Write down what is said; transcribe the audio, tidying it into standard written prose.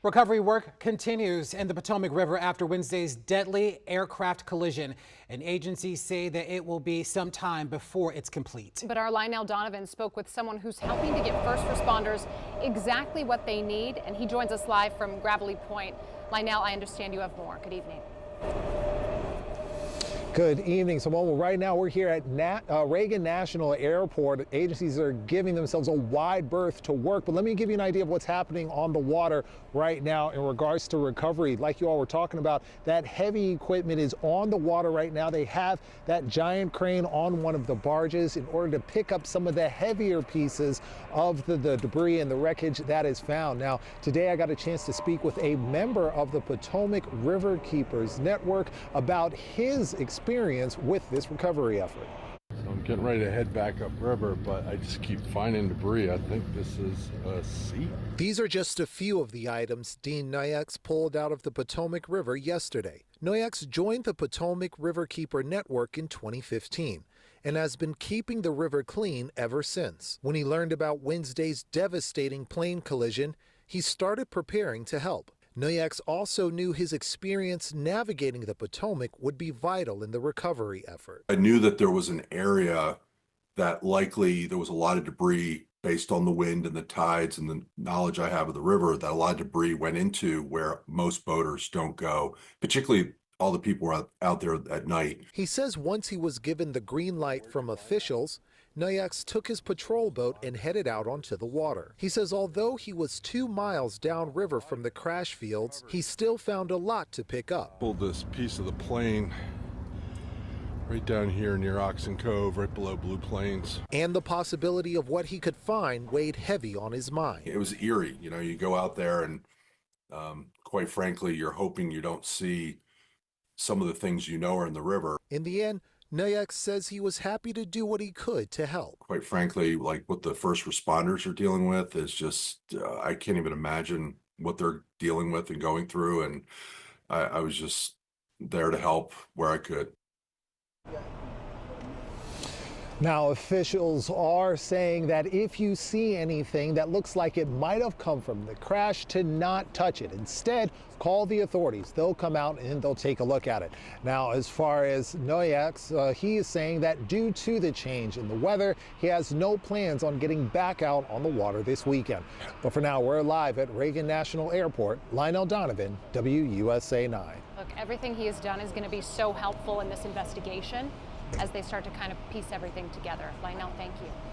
Recovery work continues in the Potomac River after Wednesday's deadly aircraft collision. And agencies say that it will be some time before it's complete. But our Lionel Donovan spoke with someone who's helping to get first responders exactly what they need, and he joins us live from Gravelly Point. Lionel, I understand you have more. Good evening. Good evening, Simone. Well, right now we're here at Reagan National Airport. Agencies are giving themselves a wide berth to work, but let me give you an idea of what's happening on the water right now in regards to recovery. Like you all were talking about, that heavy equipment is on the water right now. They have that giant crane on one of the barges in order to pick up some of the heavier pieces of the debris and the wreckage that is found. Now, today I got a chance to speak with a member of the Potomac Riverkeepers network about his experience with this recovery effort. So I'm getting ready to head back upriver, but I just keep finding debris. I think this is a seat. These are just a few of the items Dean Noyex pulled out of the Potomac River yesterday. Noyex joined the Potomac Riverkeeper network in 2015 and has been keeping the river clean ever since. When he learned about Wednesday's devastating plane collision, he started preparing to help. Noyex also knew his experience navigating the Potomac would be vital in the recovery effort. I knew that there was an area that likely there was a lot of debris based on the wind and the tides and the knowledge I have of the river, that a lot of debris went into where most boaters don't go, particularly all the people out there at night. He says once he was given the green light from officials, Noyex took his patrol boat and headed out onto the water. He says although he was 2 miles downriver from the crash fields, he still found a lot to pick up. Pulled this piece of the plane right down here near Oxen Cove, right below Blue Plains. And the possibility of what he could find weighed heavy on his mind. It was eerie. You know, you go out there and quite frankly, you're hoping you don't see some of the things you know are in the river. In the end, Noyex says he was happy to do what he could to help. Quite frankly, like what the first responders are dealing with is just, I can't even imagine what they're dealing with and going through. And I was just there to help where I could. Now, officials are saying that if you see anything that looks like it might have come from the crash, to not touch it. Instead, call the authorities. They'll come out and they'll take a look at it. Now, as far as Noyex, he is saying that due to the change in the weather, he has no plans on getting back out on the water this weekend. But for now, we're live at Reagan National Airport. Lionel Donovan, WUSA 9. Look, everything he has done is going to be so helpful in this investigation as they start to kind of piece everything together. Lionel, thank you.